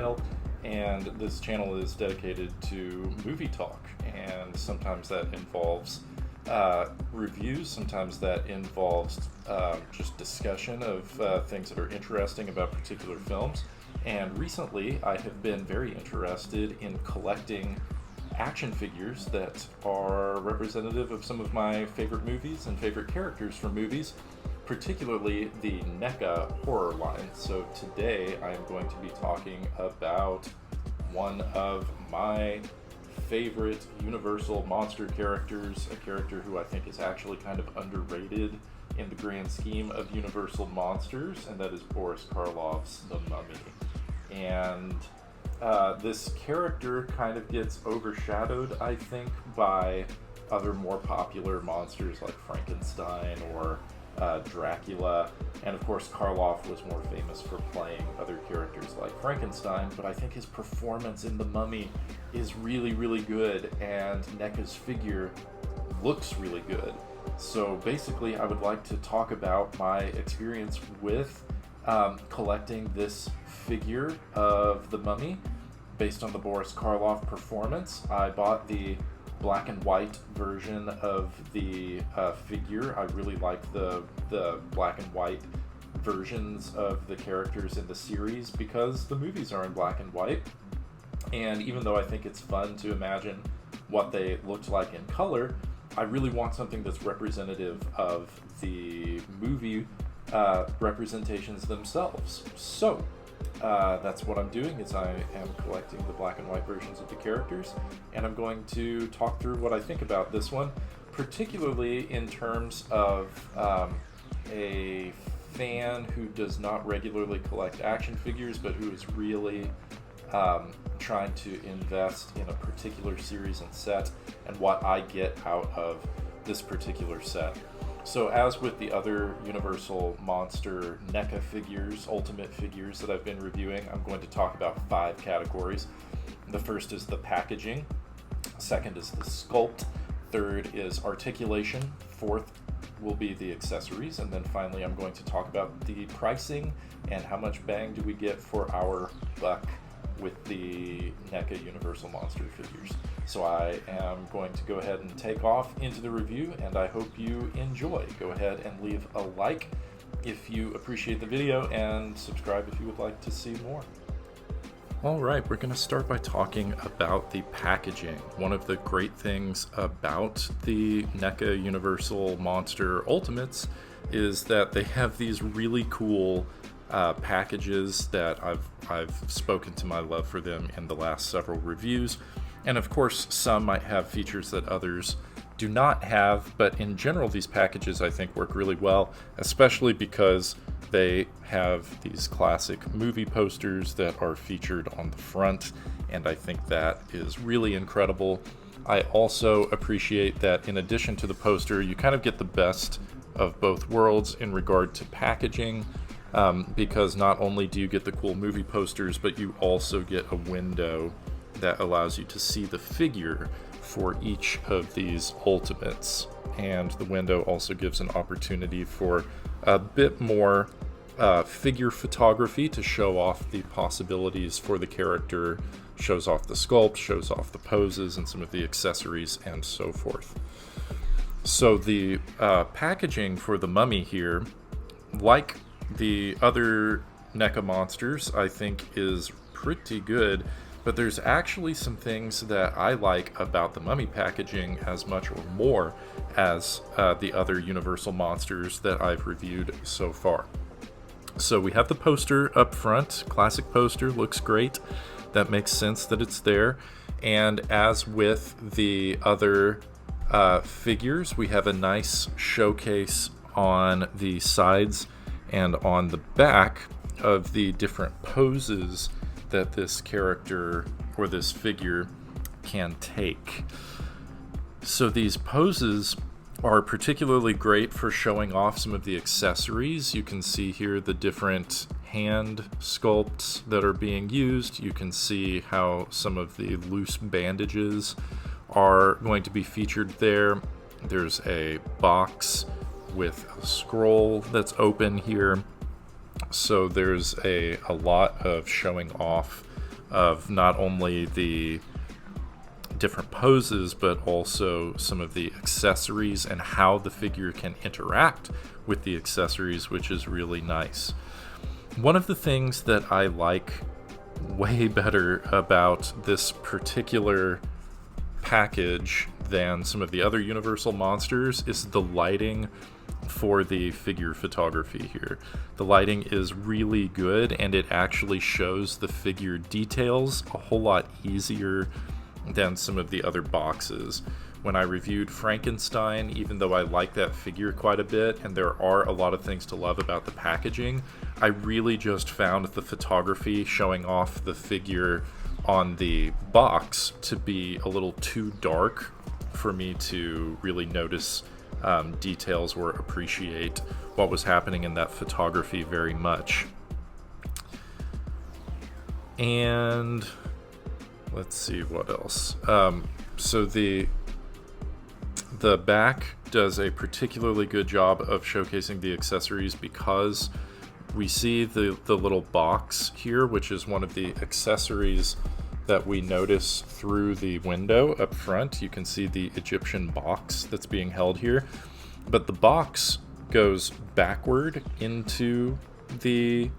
Kyle, and this channel is dedicated to movie talk, and sometimes that involves reviews, sometimes that involves just discussion of things that are interesting about particular films. And recently I have been very interested in collecting action figures that are representative of some of my favorite movies and favorite characters from movies, particularly the NECA horror line. So today I am going to be talking about one of my favorite Universal monster characters, a character who I think is actually kind of underrated in the grand scheme of Universal monsters, and that is Boris Karloff's The Mummy. And this character kind of gets overshadowed, I think, by other more popular monsters like Frankenstein or Dracula, and of course Karloff was more famous for playing other characters like Frankenstein, but I think his performance in The Mummy is really, really good, and NECA's figure looks really good. So basically I would like to talk about my experience with collecting this figure of The Mummy based on the Boris Karloff performance. I bought the black and white version of the figure. I really like the black and white versions of the characters in the series because the movies are in black and white. And even though I think it's fun to imagine what they looked like in color, I really want something that's representative of the movie representations themselves. So that's what I'm doing, is I am collecting the black and white versions of the characters, and I'm going to talk through what I think about this one, particularly in terms of a fan who does not regularly collect action figures, but who is really trying to invest in a particular series and set, and what I get out of this particular set. So as with the other Universal Monster NECA figures, Ultimate figures that I've been reviewing, I'm going to talk about 5 categories. The first is the packaging, second is the sculpt, third is articulation, fourth will be the accessories, and then finally I'm going to talk about the pricing and how much bang do we get for our buck with the NECA Universal Monster figures. So I am going to go ahead and take off into the review, and I hope you enjoy. Go ahead and leave a like if you appreciate the video, and subscribe if you would like to see more. Alright, we're going to start by talking about the packaging. One of the great things about the NECA Universal Monster Ultimates is that they have these really cool packages that I've spoken to my love for them in the last several reviews. And of course, some might have features that others do not have, but in general, these packages I think work really well, especially because they have these classic movie posters that are featured on the front, and I think that is really incredible. I also appreciate that in addition to the poster, you kind of get the best of both worlds in regard to packaging, because not only do you get the cool movie posters, but you also get a window that allows you to see the figure for each of these Ultimates. And the window also gives an opportunity for a bit more figure photography to show off the possibilities for the character, shows off the sculpt, shows off the poses and some of the accessories and so forth. So the packaging for the Mummy here, like the other NECA monsters, I think is pretty good, but there's actually some things that I like about the Mummy packaging as much or more as the other Universal monsters that I've reviewed so far. So we have the poster up front, classic poster, looks great. That makes sense that it's there. And as with the other figures, we have a nice showcase on the sides and on the back of the different poses that this character or this figure can take. So these poses are particularly great for showing off some of the accessories. You can see here the different hand sculpts that are being used. You can see how some of the loose bandages are going to be featured there. There's a box with a scroll that's open here. So there's a lot of showing off of not only the different poses, but also some of the accessories and how the figure can interact with the accessories, which is really nice. One of the things that I like way better about this particular package than some of the other Universal monsters is the lighting for the figure photography here. The lighting is really good, and it actually shows the figure details a whole lot easier than some of the other boxes. When I reviewed Frankenstein, even though I like that figure quite a bit, and there are a lot of things to love about the packaging, I really just found the photography showing off the figure on the box to be a little too dark for me to really notice details or appreciate what was happening in that photography very much. And let's see what else. So the back does a particularly good job of showcasing the accessories, because we see the little box here, which is one of the accessories that we notice through the window up front. You can see the Egyptian box that's being held here, but the box goes backward into the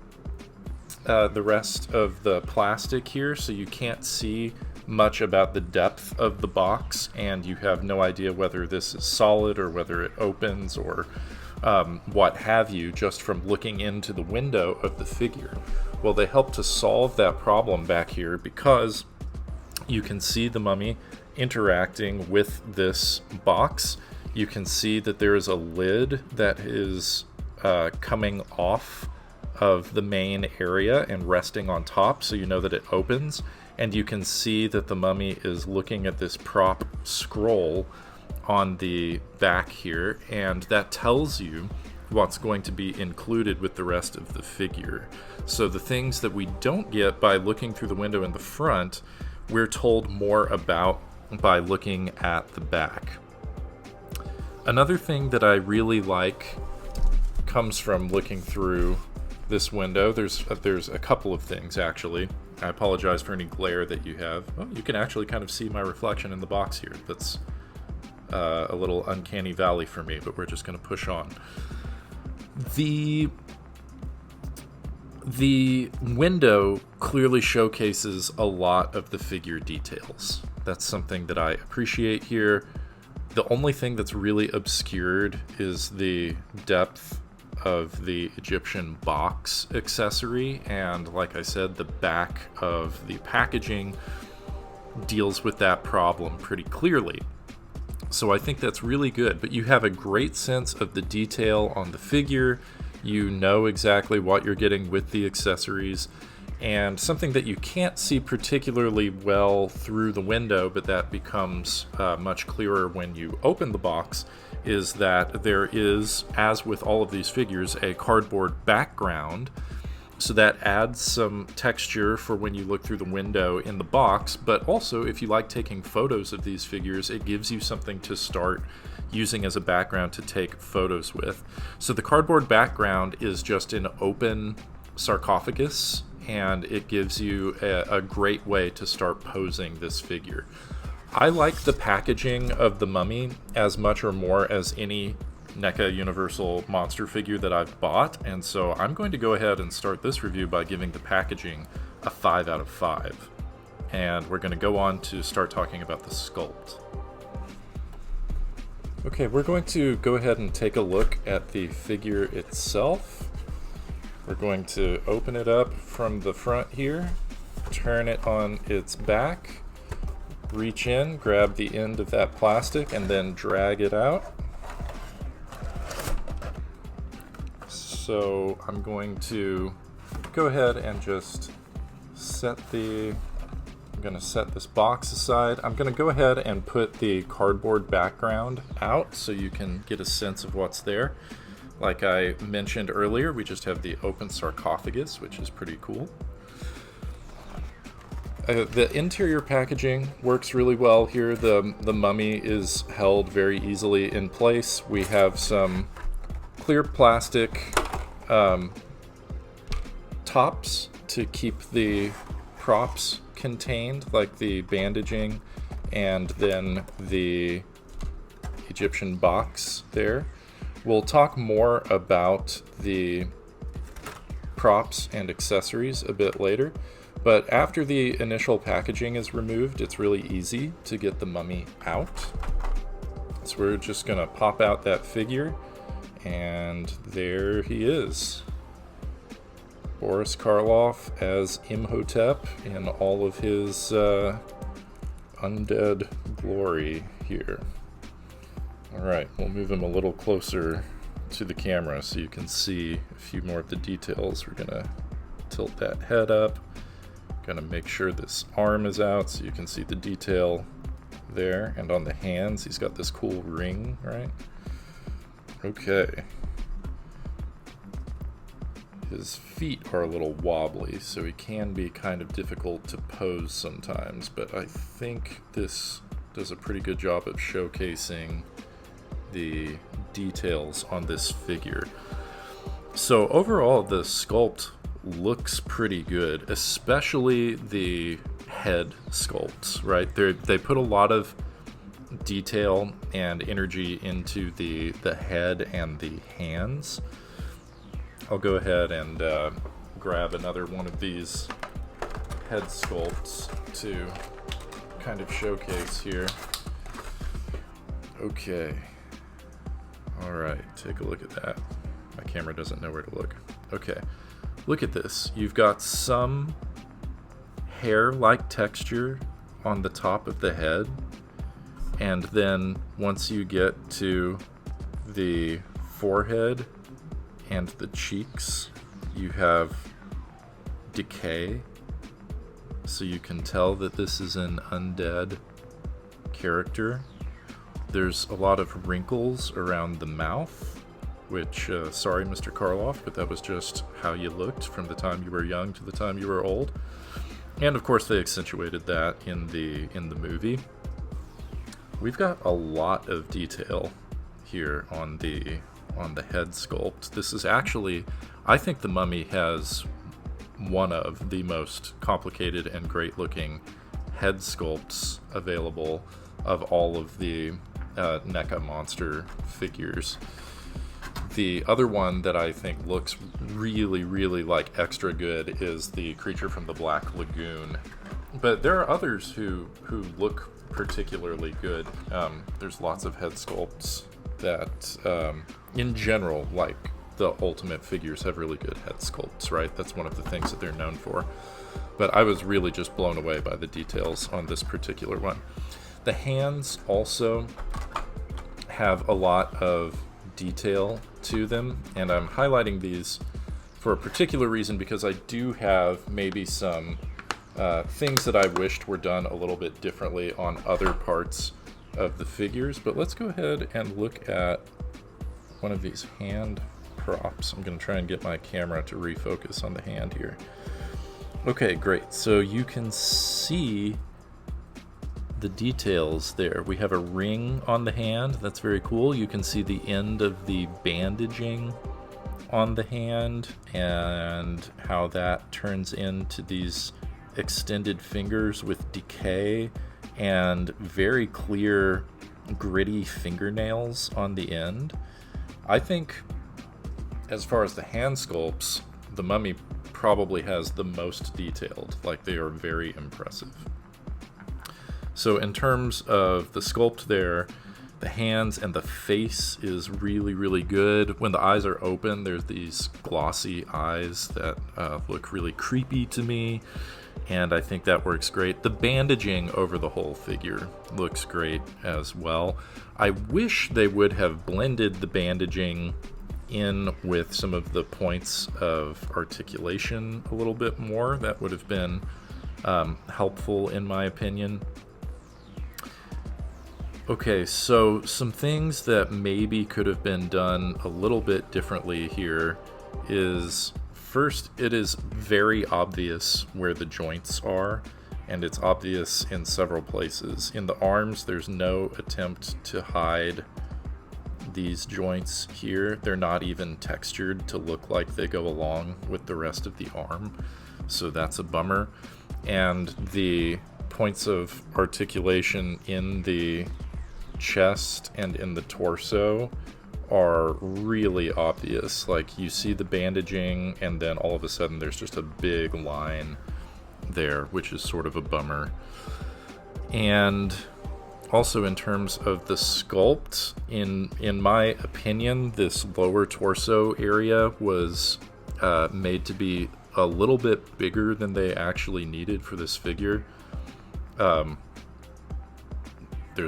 rest of the plastic here, so you can't see much about the depth of the box, and you have no idea whether this is solid or whether it opens or what have you, just from looking into the window of the figure. Well, they help to solve that problem back here, because you can see the mummy interacting with this box. You can see that there is a lid that is coming off of the main area and resting on top, so you know that it opens. And you can see that the mummy is looking at this prop scroll on the back here, and that tells you what's going to be included with the rest of the figure. So the things that we don't get by looking through the window in the front, we're told more about by looking at the back. Another thing that I really like comes from looking through this window. There's a couple of things, actually. I apologize for any glare that you have. Oh, you can actually kind of see my reflection in the box here. That's a little uncanny valley for me, but we're just going to push on. The window clearly showcases a lot of the figure details. That's something that I appreciate here. The only thing that's really obscured is the depth of the Egyptian box accessory, and like I said, the back of the packaging deals with that problem pretty clearly. So I think that's really good, but you have a great sense of the detail on the figure. You know exactly what you're getting with the accessories, and something that you can't see particularly well through the window, but that becomes much clearer when you open the box, is that there is, as with all of these figures, a cardboard background. So that adds some texture for when you look through the window in the box, but also if you like taking photos of these figures, it gives you something to start using as a background to take photos with. So the cardboard background is just an open sarcophagus, and it gives you a great way to start posing this figure. I like the packaging of the mummy as much or more as any NECA Universal monster figure that I've bought, and so I'm going to go ahead and start this review by giving the packaging a 5 out of 5. And we're going to go on to start talking about the sculpt. Okay, we're going to go ahead and take a look at the figure itself. We're going to open it up from the front here, turn it on its back, reach in, grab the end of that plastic, and then drag it out. So I'm going to go ahead and just I'm going to set this box aside. I'm going to go ahead and put the cardboard background out so you can get a sense of what's there. Like I mentioned earlier, we just have the open sarcophagus, which is pretty cool. The interior packaging works really well here. The mummy is held very easily in place. We have some clear plastic tops to keep the props contained, like the bandaging and then the Egyptian box there. We'll talk more about the props and accessories a bit later, but after the initial packaging is removed, it's really easy to get the mummy out. So we're just gonna pop out that figure, and there he is. Boris Karloff as Imhotep in all of his undead glory here. Alright, we'll move him a little closer to the camera so you can see a few more of the details. We're gonna tilt that head up. Gonna make sure this arm is out so you can see the detail there. And on the hands, he's got this cool ring, right? Okay. His feet are a little wobbly, so he can be kind of difficult to pose sometimes, but I think this does a pretty good job of showcasing the details on this figure. So overall, the sculpt looks pretty good, especially the head sculpts, right? They put a lot of detail and energy into the head and the hands. I'll go ahead and grab another one of these head sculpts to kind of showcase here. Okay. Alright, take a look at that. My camera doesn't know where to look. Okay, look at this. You've got some hair-like texture on the top of the head, and then once you get to the forehead and the cheeks, you have decay, so you can tell that this is an undead character. There's a lot of wrinkles around the mouth, which, sorry Mr. Karloff, but that was just how you looked from the time you were young to the time you were old. And of course they accentuated that in the movie. We've got a lot of detail here on the head sculpt. This is actually, I think the Mummy has one of the most complicated and great looking head sculpts available of all of the NECA monster figures. The other one that I think looks really, really like extra good is the creature from the Black Lagoon. But there are others who look particularly good. There's lots of head sculpts that, in general, like the Ultimate figures have really good head sculpts, right? That's one of the things that they're known for. But I was really just blown away by the details on this particular one. The hands also have a lot of detail to them, and I'm highlighting these for a particular reason because I do have maybe some things that I wished were done a little bit differently on other parts of the figures. But let's go ahead and look at one of these hand props. I'm going to try and get my camera to refocus on the hand here. Okay, great. So you can see the details there. We have a ring on the hand. That's very cool. You can see the end of the bandaging on the hand and how that turns into these extended fingers with decay and very clear gritty fingernails on the end. I think as far as the hand sculpts, the Mummy probably has the most detailed. Like, they are very impressive. So in terms of the sculpt there, the hands and the face is really, really good. When the eyes are open, there's these glossy eyes that look really creepy to me, and I think that works great. The bandaging over the whole figure looks great as well. I wish they would have blended the bandaging in with some of the points of articulation a little bit more. That would have been helpful in my opinion. Okay, so some things that maybe could have been done a little bit differently here is, first, it is very obvious where the joints are, and it's obvious in several places. In the arms, there's no attempt to hide these joints here. They're not even textured to look like they go along with the rest of the arm. so that's a bummer. And the points of articulation in the chest and in the torso are really obvious. Like, you see the bandaging, and then all of a sudden there's just a big line there, which is sort of a bummer. And also, in terms of the sculpt, in my opinion, this lower torso area was made to be a little bit bigger than they actually needed for this figure. There's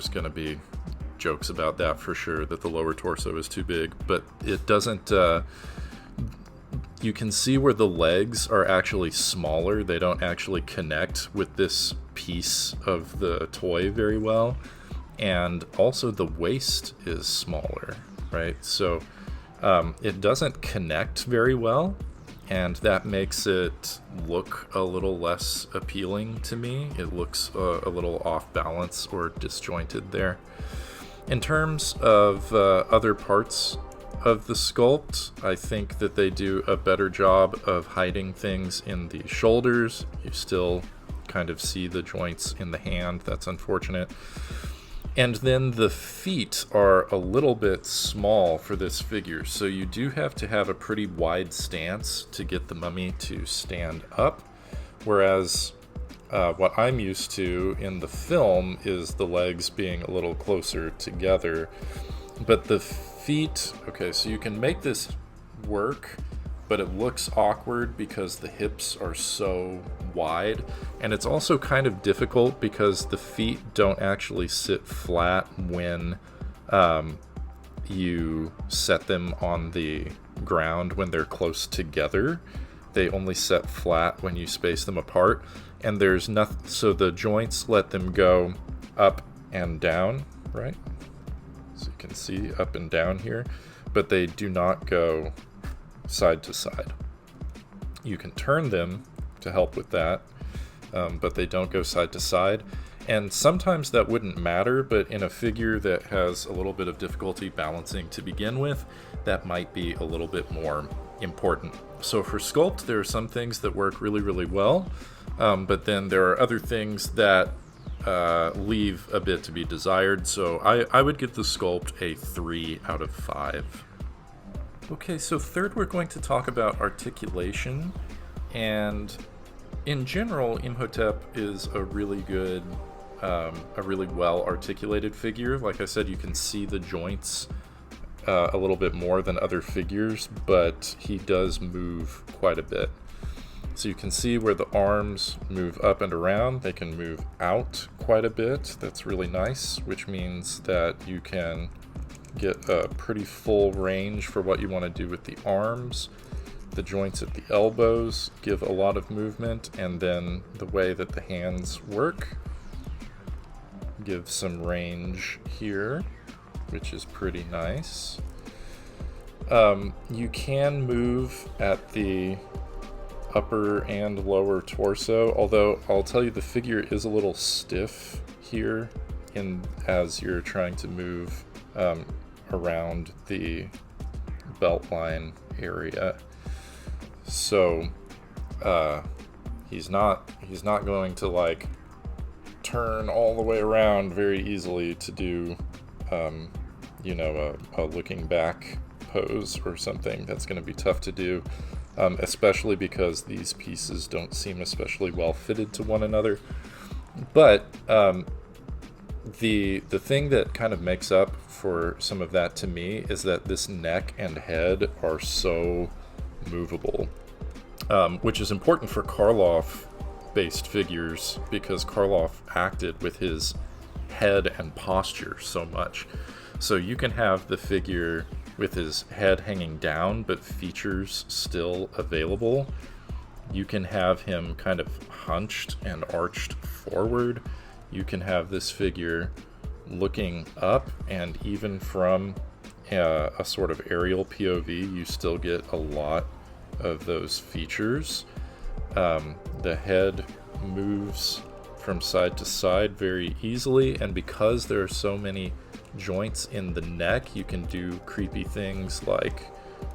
going to be jokes about that for sure, that the lower torso is too big, but it doesn't. You can see where the legs are actually smaller. They don't actually connect with this piece of the toy very well. And also the waist is smaller, right? So it doesn't connect very well, and that makes it look a little less appealing to me. It looks a little off balance or disjointed there. In terms of other parts of the sculpt, I think that they do a better job of hiding things in the shoulders. You still kind of see the joints in the hand. That's unfortunate. And then the feet are a little bit small for this figure, so you do have to have a pretty wide stance to get the mummy to stand up, whereas what I'm used to in the film is the legs being a little closer together. But the feet, okay, so you can make this work, but it looks awkward because the hips are so wide. And it's also kind of difficult because the feet don't actually sit flat when you set them on the ground when they're close together. They only set flat when you space them apart. And there's nothing, so the joints let them go up and down, right? So you can see up and down here, but they do not go side to side. You can turn them to help with that, but they don't go side to side. And sometimes that wouldn't matter, but in a figure that has a little bit of difficulty balancing to begin with, that might be a little bit more important. So for sculpt, there are some things that work really, really well, but then there are other things that leave a bit to be desired. So I would give the sculpt a 3 out of 5. Okay, so third we're going to talk about articulation, and in general, Imhotep is a really good, a really well articulated figure. Like I said, you can see the joints a little bit more than other figures, but he does move quite a bit. So you can see where the arms move up and around. They can move out quite a bit. That's really nice, which means that you can get a pretty full range for what you want to do with the arms. The joints at the elbows give a lot of movement, and then the way that the hands work gives some range here, which is pretty nice. You can move at the upper and lower torso, although I'll tell you the figure is a little stiff here as you're trying to move around the belt line area. So he's not going to like turn all the way around very easily to do a looking back pose or something. That's going to be tough to do, especially because these pieces don't seem especially well fitted to one another. But the thing that kind of makes up for some of that to me is that this neck and head are so movable, which is important for Karloff based figures because Karloff acted with his head and posture so much. So you can have the figure with his head hanging down but features still available. You can have him kind of hunched and arched forward. You can have this figure looking up, and even from a sort of aerial POV, you still get a lot of those features. The head moves from side to side very easily, and because there are so many joints in the neck, you can do creepy things like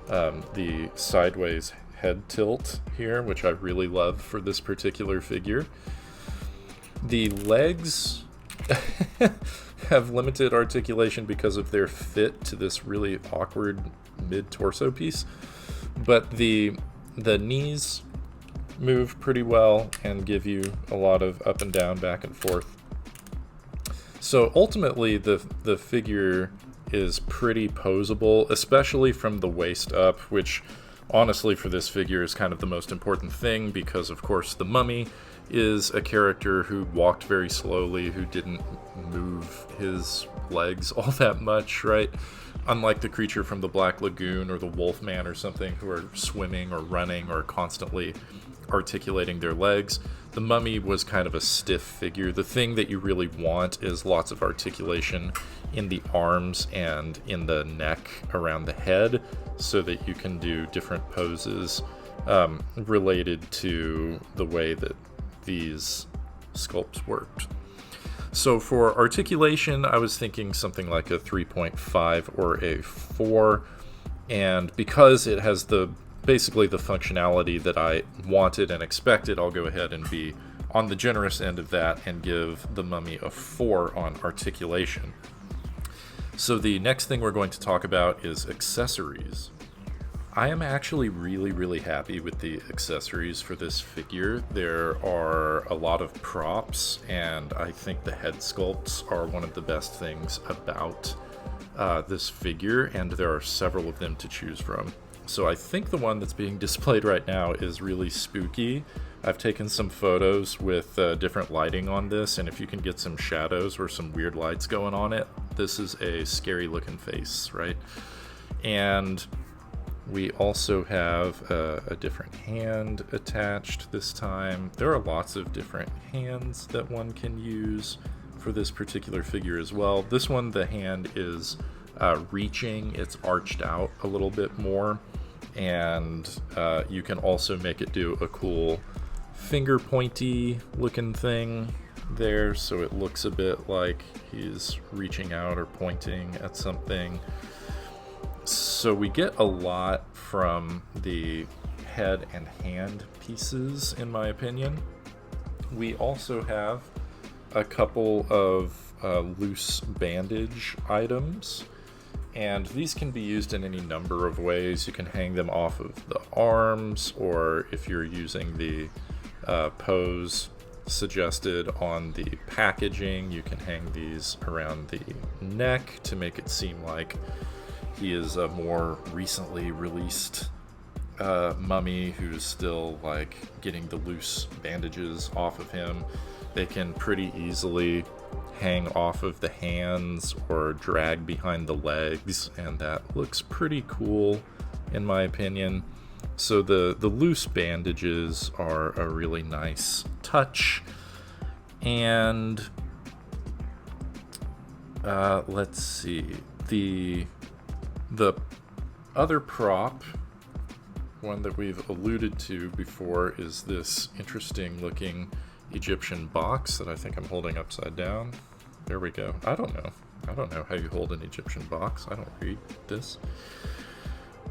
the sideways head tilt here, which I really love for this particular figure. The legs have limited articulation because of their fit to this really awkward mid-torso piece, but the knees move pretty well and give you a lot of up and down, back and forth. So ultimately the figure is pretty posable, especially from the waist up, which honestly for this figure is kind of the most important thing, because of course the mummy is a character who walked very slowly, who didn't move his legs all that much, right? Unlike the creature from the Black Lagoon or the Wolfman or something, who are swimming or running or constantly articulating their legs, the mummy was kind of a stiff figure. The thing that you really want is lots of articulation in the arms and in the neck around the head, so that you can do different poses related to the way that these sculpts worked. So for articulation, I was thinking something like a 3.5 or a 4, and because it has basically the functionality that I wanted and expected, I'll go ahead and be on the generous end of that and give the mummy a 4 on articulation. So the next thing we're going to talk about is accessories. I am actually really happy with the accessories for this figure. There are a lot of props, and I think the head sculpts are one of the best things about this figure, and there are several of them to choose from. So I think the one that's being displayed right now is really spooky. I've taken some photos with different lighting on this, and if you can get some shadows or some weird lights going on it, this is a scary looking face, right? And we also have a different hand attached this time. There are lots of different hands that one can use for this particular figure as well. This one, the hand is reaching, it's arched out a little bit more, and you can also make it do a cool finger pointy looking thing there, so it looks a bit like he's reaching out or pointing at something. So we get a lot from the head and hand pieces, in my opinion. We also have a couple of loose bandage items, and these can be used in any number of ways. You can hang them off of the arms, or if you're using the pose suggested on the packaging, you can hang these around the neck to make it seem like he is a more recently released mummy who's still like getting the loose bandages off of him. They can pretty easily hang off of the hands or drag behind the legs, and that looks pretty cool in my opinion. So the loose bandages are a really nice touch. And let's see, the other prop, one that we've alluded to before, is this interesting looking Egyptian box that I think I'm holding upside down. There we go. I don't know how you hold an Egyptian box. I don't read this.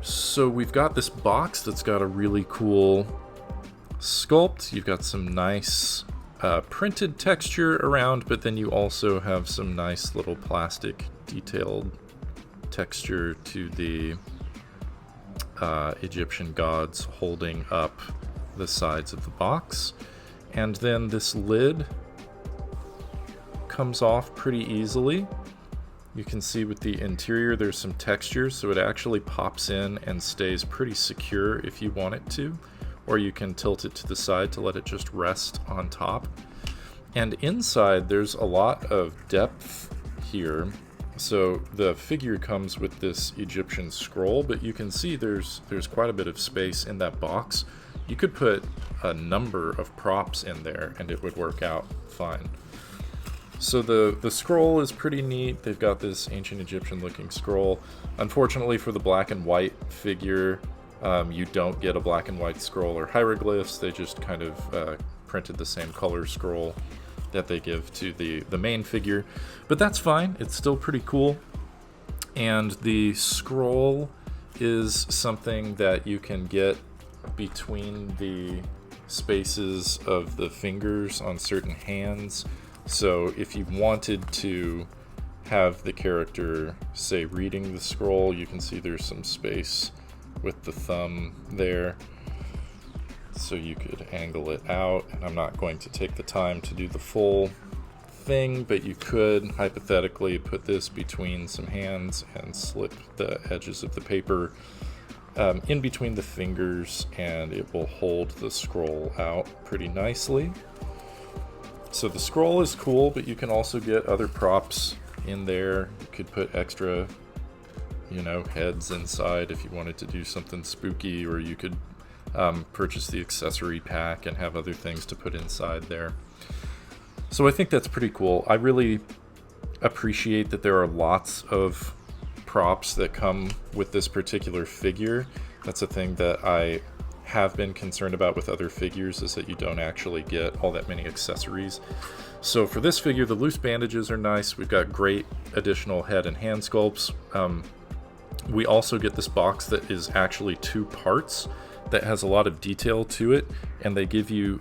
So we've got this box that's got a really cool sculpt. You've got some nice printed texture around, but then you also have some nice little plastic detailed texture to the Egyptian gods holding up the sides of the box. And then this lid comes off pretty easily. You can see with the interior there's some texture, so it actually pops in and stays pretty secure if you want it to, or you can tilt it to the side to let it just rest on top. And inside there's a lot of depth here. So the figure comes with this Egyptian scroll, but you can see there's quite a bit of space in that box. You could put a number of props in there and it would work out fine. So the scroll is pretty neat. They've got this ancient Egyptian looking scroll. Unfortunately for the black and white figure, you don't get a black and white scroll or hieroglyphs. They just kind of printed the same color scroll that they give to the main figure, but that's fine. It's still pretty cool. And the scroll is something that you can get between the spaces of the fingers on certain hands. So if you wanted to have the character, say, reading the scroll, you can see there's some space with the thumb there. So you could angle it out, and I'm not going to take the time to do the full thing, but you could hypothetically put this between some hands and slip the edges of the paper in between the fingers, and it will hold the scroll out pretty nicely. So the scroll is cool, but you can also get other props in there. You could put extra, heads inside if you wanted to do something spooky, or you could purchase the accessory pack and have other things to put inside there. So I think that's pretty cool. I really appreciate that there are lots of props that come with this particular figure. That's a thing that I have been concerned about with other figures, is that you don't actually get all that many accessories. So for this figure, the loose bandages are nice. We've got great additional head and hand sculpts. We also get this box that is actually 2 parts that has a lot of detail to it, and they give you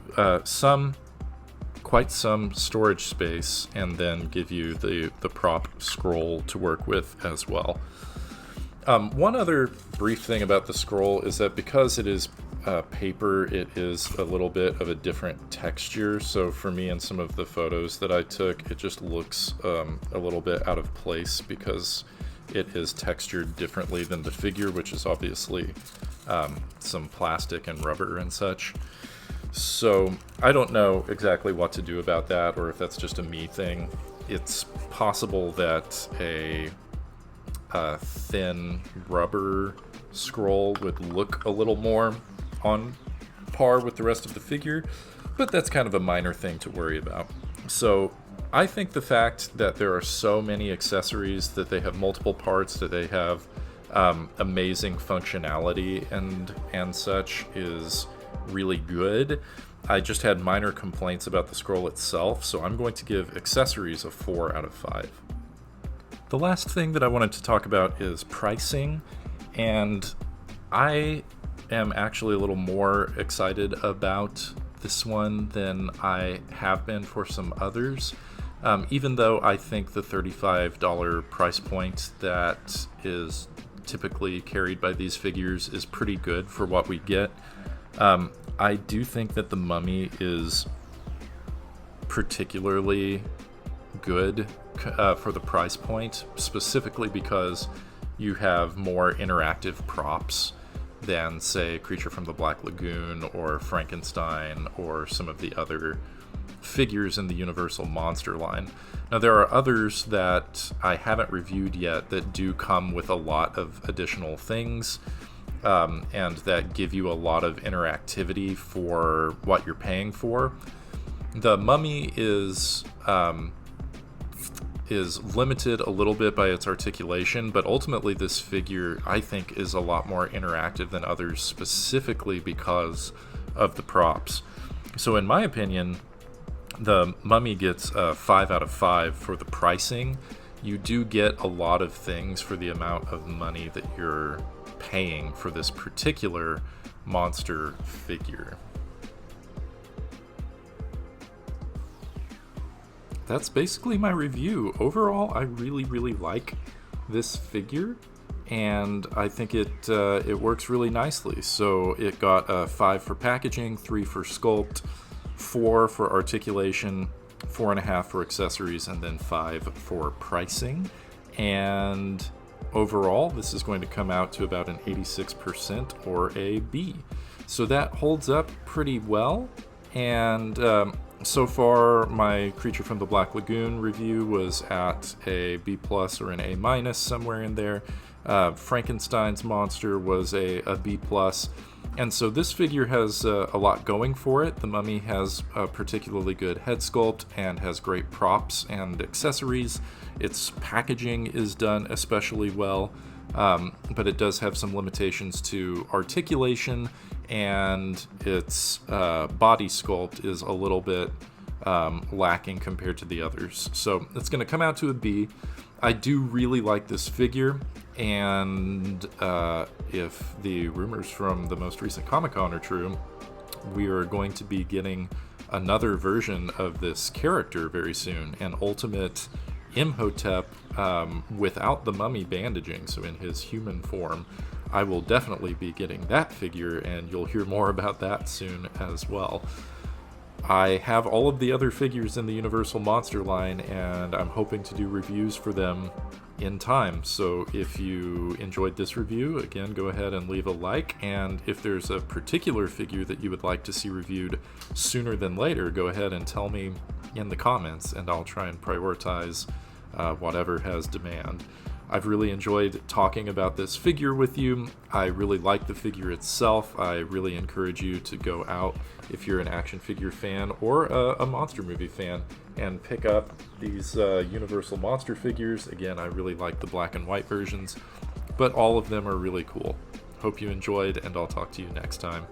quite some storage space, and then give you the prop scroll to work with as well. One other brief thing about the scroll is that because it is paper, it is a little bit of a different texture. So for me, in some of the photos that I took, it just looks a little bit out of place because it is textured differently than the figure, which is obviously some plastic and rubber and such. So I don't know exactly what to do about that, or if that's just a me thing. It's possible that a thin rubber scroll would look a little more on par with the rest of the figure, but that's kind of a minor thing to worry about. So I think the fact that there are so many accessories, that they have multiple parts, that they have amazing functionality and such is really good. I just had minor complaints about the scroll itself, so I'm going to give accessories a 4 out of 5. The last thing that I wanted to talk about is pricing, and I am actually a little more excited about this one than I have been for some others. Even though I think the $35 price point that is typically carried by these figures is pretty good for what we get. I do think that the Mummy is particularly good for the price point, specifically because you have more interactive props than, say, Creature from the Black Lagoon or Frankenstein or some of the other figures in the Universal Monster line. Now, there are others that I haven't reviewed yet that do come with a lot of additional things, and that give you a lot of interactivity for what you're paying for. The Mummy is limited a little bit by its articulation, but ultimately this figure, I think, is a lot more interactive than others, specifically because of the props. So in my opinion, the Mummy gets a 5 out of 5 for the pricing. You do get a lot of things for the amount of money that you're paying for this particular monster figure. That's basically my review. Overall, I really, really like this figure, and I think it works really nicely. So it got a 5 for packaging, 3 for sculpt, 4 for articulation, 4.5 for accessories, and then 5 for pricing. And overall, this is going to come out to about an 86% or a B. So that holds up pretty well. And so far, my Creature from the Black Lagoon review was at a B+ or an A-, somewhere in there. Frankenstein's monster was a B+. And so this figure has a lot going for it. The Mummy has a particularly good head sculpt and has great props and accessories. Its packaging is done especially well, but it does have some limitations to articulation, and its body sculpt is a little bit lacking compared to the others. So it's going to come out to a B. I do really like this figure, and if the rumors from the most recent Comic-Con are true, we are going to be getting another version of this character very soon, an Ultimate Imhotep without the mummy bandaging, so in his human form. I will definitely be getting that figure, and you'll hear more about that soon as well. I have all of the other figures in the Universal Monster line, and I'm hoping to do reviews for them in time. So if you enjoyed this review, again, go ahead and leave a like. And if there's a particular figure that you would like to see reviewed sooner than later, go ahead and tell me in the comments, and I'll try and prioritize whatever has demand. I've really enjoyed talking about this figure with you. I really like the figure itself. I really encourage you to go out, if you're an action figure fan or a monster movie fan, and pick up these Universal Monster figures. Again, I really like the black and white versions, but all of them are really cool. Hope you enjoyed, and I'll talk to you next time.